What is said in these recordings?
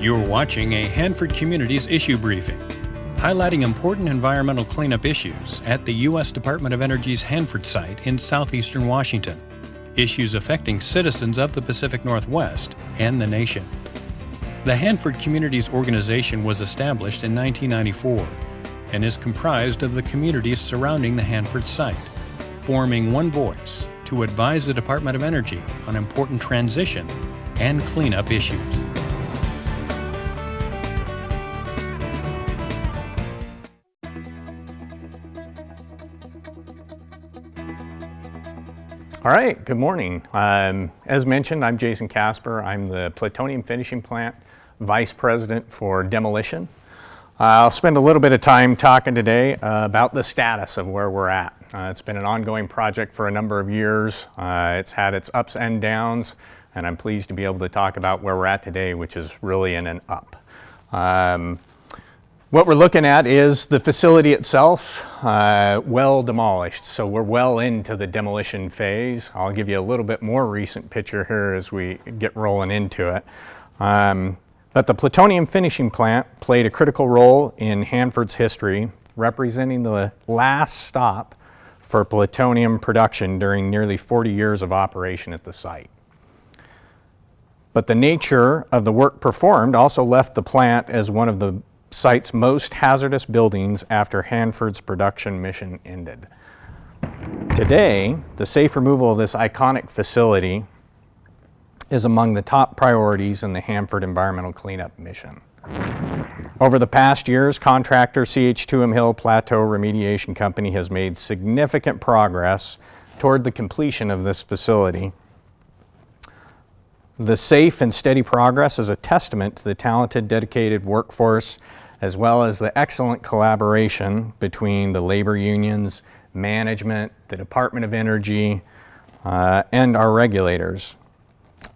You're watching a Hanford Communities issue briefing, highlighting important environmental cleanup issues at the U.S. Department of Energy's Hanford site in southeastern Washington, issues affecting citizens of the Pacific Northwest and the nation. The Hanford Communities organization was established in 1994 and is comprised of the communities surrounding the Hanford site, forming one voice to advise the Department of Energy on important transition and cleanup issues. All right, good morning. As mentioned, I'm Jason Casper. I'm the Plutonium Finishing Plant Vice-President for Demolition. I'll spend a little bit of time talking today about the status of where we're at. It's been an ongoing project for a number of years. It's had its ups and downs, and I'm pleased to be able to talk about where we're at today, which is really in an up. What we're looking at is the facility itself, well demolished. So we're well into the demolition phase. I'll give you a little bit more recent picture here as we get rolling into it. But the plutonium finishing plant played a critical role in Hanford's history, representing the last stop for plutonium production during nearly 40 years of operation at the site. But the nature of the work performed also left the plant as one of the site's most hazardous buildings after Hanford's production mission ended. Today, the safe removal of this iconic facility is among the top priorities in the Hanford environmental cleanup mission. Over the past years, contractor CH2M Hill Plateau Remediation Company has made significant progress toward the completion of this facility. The safe and steady progress is a testament to the talented, dedicated workforce, as well as the excellent collaboration between the labor unions, management, the Department of Energy, and our regulators.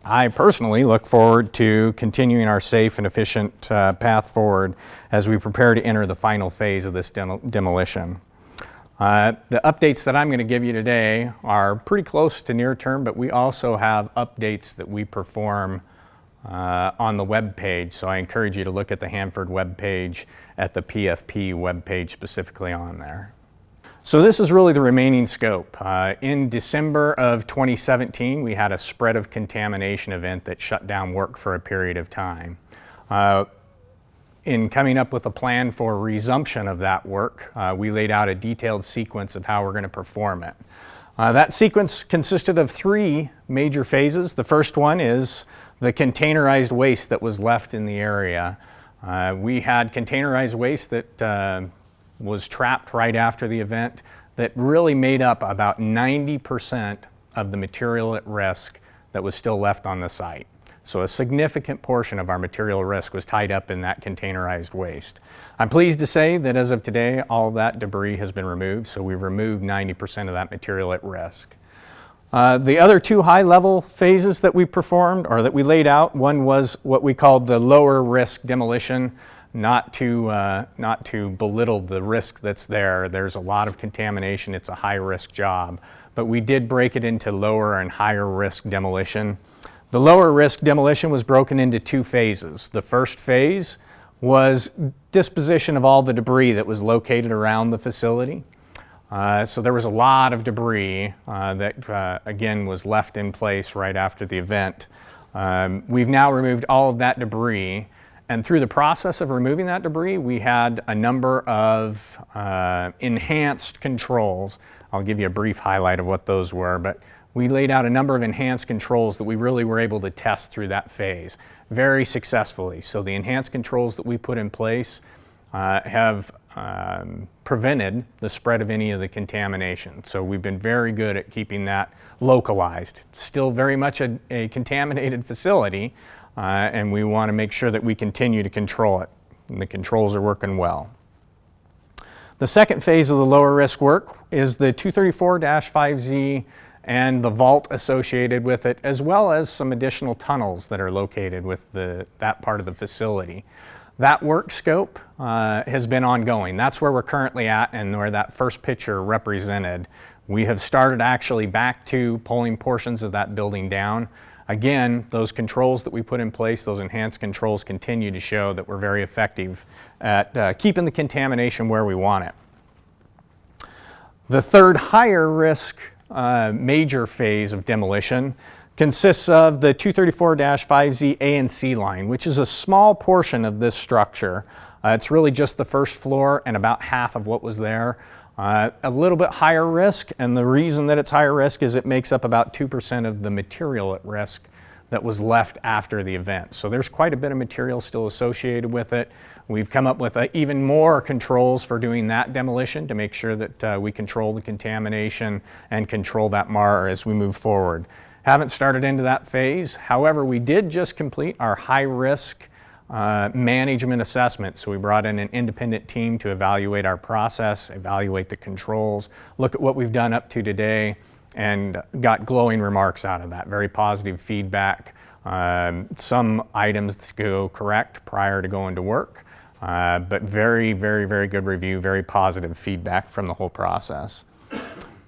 I personally look forward to continuing our safe and efficient path forward as we prepare to enter the final phase of this demolition. The updates that I'm going to give you today are pretty close to near term, but we also have updates that we perform on the web page. So I encourage you to look at the Hanford web page at the PFP web page specifically on there. So this is really the remaining scope. In December of 2017, we had a spread of contamination event that shut down work for a period of time. In coming up with a plan for resumption of that work, we laid out a detailed sequence of how we're going to perform it. That sequence consisted of three major phases. The first one is the containerized waste that was left in the area. We had containerized waste that was trapped right after the event that really made up about 90% of the material at risk that was still left on the site. So a significant portion of our material risk was tied up in that containerized waste. I'm pleased to say that as of today, all of that debris has been removed, so we've removed 90% of that material at risk. The other two high-level phases that we performed, or that we laid out, one was what we called the lower risk demolition, not to belittle the risk that's there. There's a lot of contamination, it's a high-risk job, but we did break it into lower and higher risk demolition. The lower risk demolition was broken into two phases. The first phase was disposition of all the debris that was located around the facility. So there was a lot of debris that again was left in place right after the event. We've now removed all of that debris, and through the process of removing that debris, we had a number of enhanced controls. I'll give you a brief highlight of what those were, but we laid out a number of enhanced controls that we really were able to test through that phase very successfully. So the enhanced controls that we put in place have prevented the spread of any of the contamination. So we've been very good at keeping that localized. Still very much a contaminated facility, and we want to make sure that we continue to control it, and the controls are working well. The second phase of the lower risk work is the 234-5Z and the vault associated with it, as well as some additional tunnels that are located with that part of the facility. That work scope has been ongoing. That's where we're currently at and where that first picture represented. We have started actually back to pulling portions of that building down. Again, those controls that we put in place, those enhanced controls, continue to show that we're very effective at keeping the contamination where we want it. The third higher risk major phase of demolition consists of the 234-5Z A and C line, which is a small portion of this structure. It's really just the first floor and about half of what was there. A little bit higher risk, and the reason that it's higher risk is it makes up about 2% of the material at risk that was left after the event. So there's quite a bit of material still associated with it. We've come up with even more controls for doing that demolition to make sure that we control the contamination and control that MAR as we move forward. Haven't started into that phase. However, we did just complete our high risk management assessment. So we brought in an independent team to evaluate our process, evaluate the controls, look at what we've done up to today, and got glowing remarks out of that. Very positive feedback. Some items go correct prior to going to work, but very, very, very good review, very positive feedback from the whole process.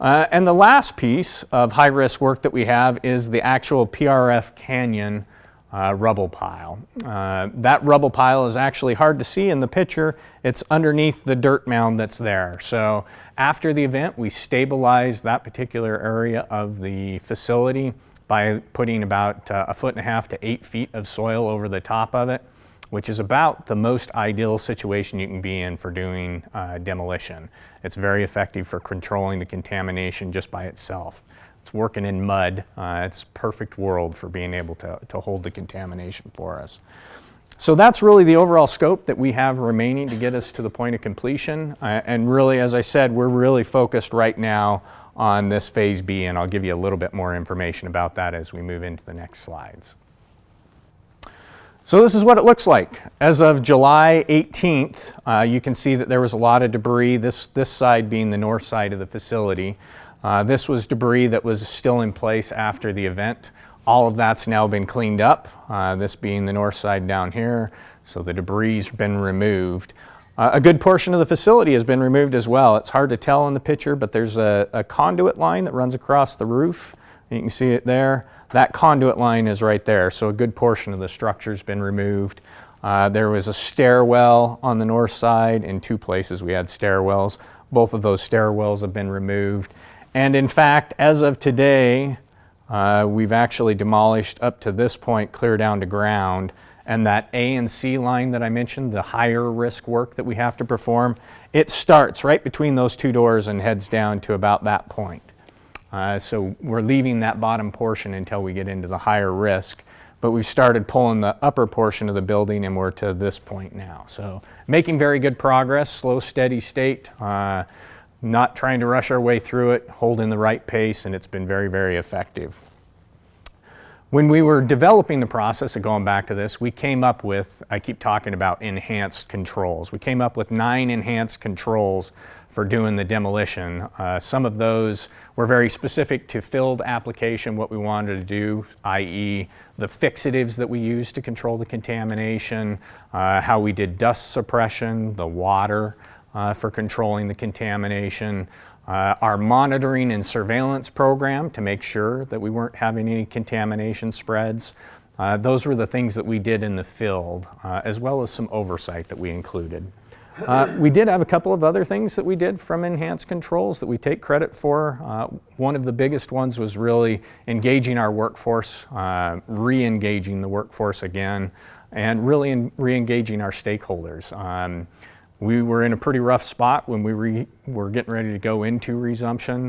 And the last piece of high risk work that we have is the actual PRF Canyon rubble pile. That rubble pile is actually hard to see in the picture. It's underneath the dirt mound that's there. So after the event, we stabilized that particular area of the facility by putting about 1.5 to 8 feet of soil over the top of it, which is about the most ideal situation you can be in for doing demolition. It's very effective for controlling the contamination just by itself. It's working in mud. It's a perfect world for being able to hold the contamination for us. So that's really the overall scope that we have remaining to get us to the point of completion. And really, as I said, we're really focused right now on this Phase B, and I'll give you a little bit more information about that as we move into the next slides. So this is what it looks like. As of July 18th, you can see that there was a lot of debris, this side being the north side of the facility. This was debris that was still in place after the event. All of that's now been cleaned up, this being the north side down here, so the debris's been removed. A good portion of the facility has been removed as well. It's hard to tell in the picture, but there's a conduit line that runs across the roof. You can see it there. That conduit line is right there, so a good portion of the structure's been removed. There was a stairwell on the north side. In 2 places we had stairwells. Both of those stairwells have been removed. And in fact, as of today, we've actually demolished up to this point, clear down to ground. And that A and C line that I mentioned, the higher risk work that we have to perform, it starts right between those 2 doors and heads down to about that point. So we're leaving that bottom portion until we get into the higher risk. But we've started pulling the upper portion of the building and we're to this point now. So making very good progress, slow, steady state. Not trying to rush our way through it, holding the right pace, and it's been very, very effective. When we were developing the process of going back to this, we came up with, I keep talking about enhanced controls. We came up with 9 enhanced controls for doing the demolition. Some of those were very specific to field application, what we wanted to do, i.e. the fixatives that we used to control the contamination, how we did dust suppression, the water, for controlling the contamination, our monitoring and surveillance program to make sure that we weren't having any contamination spreads. Those were the things that we did in the field, as well as some oversight that we included. We did have a couple of other things that we did from enhanced controls that we take credit for. One of the biggest ones was really engaging our workforce, re-engaging the workforce again, and really re-engaging our stakeholders. We were in a pretty rough spot when we were getting ready to go into resumption.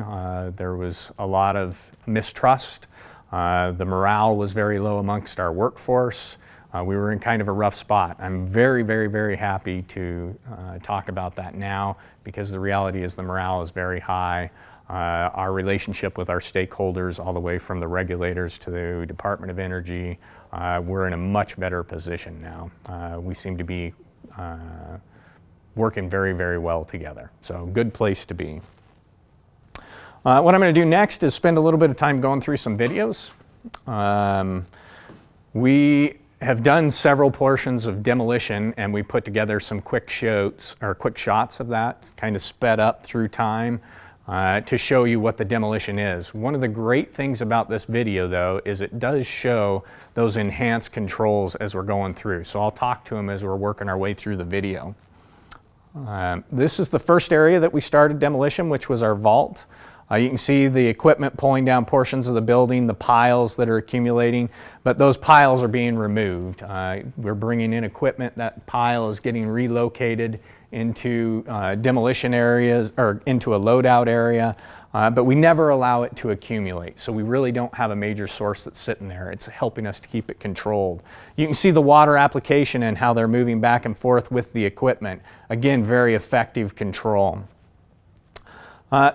There was a lot of mistrust. The morale was very low amongst our workforce. We were in kind of a rough spot. I'm very, very, very happy to talk about that now because the reality is the morale is very high. Our relationship with our stakeholders, all the way from the regulators to the Department of Energy, we're in a much better position now. We seem to be working very, very well together. So good place to be. What I'm going to do next is spend a little bit of time going through some videos. We have done several portions of demolition and we put together some quick shots of that, kind of sped up through time. to show you what the demolition is. One of the great things about this video, though, is it does show those enhanced controls as we're going through. So I'll talk to them as we're working our way through the video. This is the first area that we started demolition, which was our vault. You can see the equipment pulling down portions of the building, the piles that are accumulating, but those piles are being removed. We're bringing in equipment. That pile is getting relocated into demolition areas or into a loadout area, but we never allow it to accumulate. So we really don't have a major source that's sitting there. It's helping us to keep it controlled. You can see the water application and how they're moving back and forth with the equipment. Again, very effective control.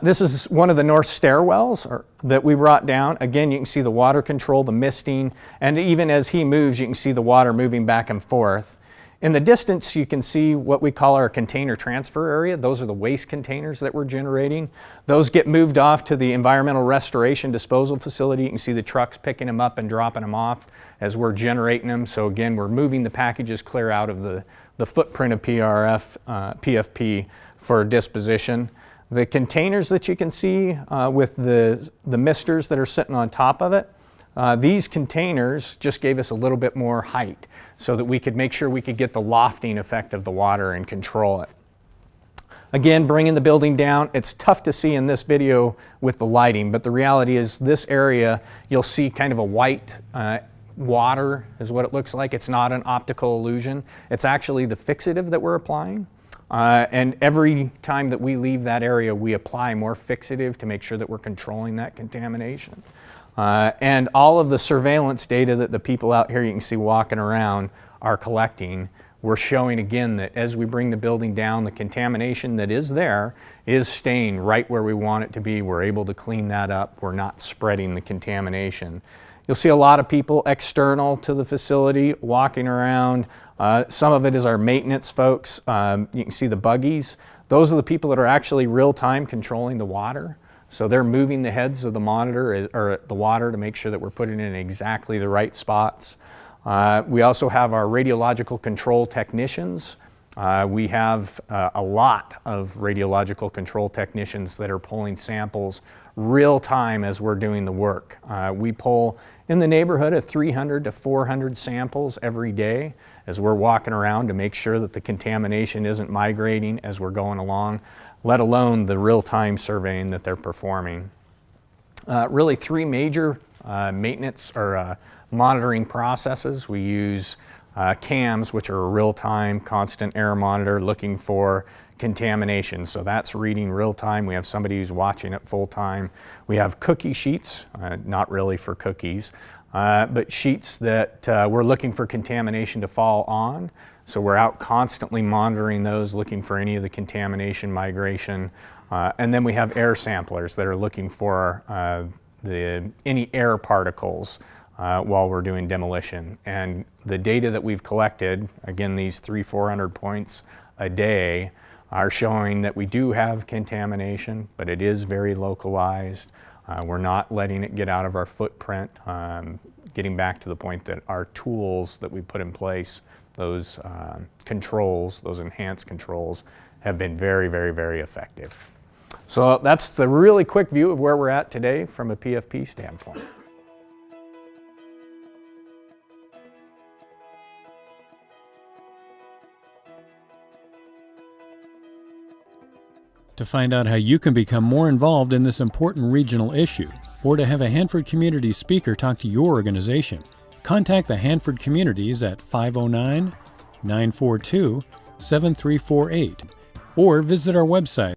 This is one of the north stairwells that we brought down. Again, you can see the water control, the misting, and even as he moves, you can see the water moving back and forth. In the distance, you can see what we call our container transfer area. Those are the waste containers that we're generating. Those get moved off to the environmental restoration disposal facility. You can see the trucks picking them up and dropping them off as we're generating them. So again, we're moving the packages clear out of the footprint of PFP for disposition. The containers that you can see with the misters that are sitting on top of it, these containers just gave us a little bit more height so that we could make sure we could get the lofting effect of the water and control it. Again, bringing the building down, it's tough to see in this video with the lighting, but the reality is this area, you'll see kind of a white water is what it looks like. It's not an optical illusion. It's actually the fixative that we're applying. And every time that we leave that area, we apply more fixative to make sure that we're controlling that contamination. And all of the surveillance data that the people out here you can see walking around are collecting, we're showing again that as we bring the building down, the contamination that is there is staying right where we want it to be. We're able to clean that up. We're not spreading the contamination. You'll see a lot of people external to the facility walking around. Some of it is our maintenance folks. You can see the buggies. Those are the people that are actually real-time controlling the water. So they're moving the heads of the monitor or the water to make sure that we're putting it in exactly the right spots. We also have our radiological control technicians. We have a lot of radiological control technicians that are pulling samples real time as we're doing the work. We pull in the neighborhood of 300 to 400 samples every day as we're walking around to make sure that the contamination isn't migrating as we're going along, let alone the real-time surveying that they're performing. Really three major maintenance or monitoring processes. We use CAMs, which are a real-time constant air monitor looking for contamination. So that's reading real-time. We have somebody who's watching it full-time. We have cookie sheets, not really for cookies, but sheets that we're looking for contamination to fall on. So we're out constantly monitoring those, looking for any of the contamination migration. And then we have air samplers that are looking for any air particles while we're doing demolition. And the data that we've collected, again, these 300-400 points a day, are showing that we do have contamination, but it is very localized. We're not letting it get out of our footprint, getting back to the point that our tools that we put in place, those controls, those enhanced controls, have been very, very, very effective. So that's the really quick view of where we're at today from a PFP standpoint. To find out how you can become more involved in this important regional issue, or to have a Hanford Communities speaker talk to your organization, contact the Hanford Communities at 509-942-7348 or visit our website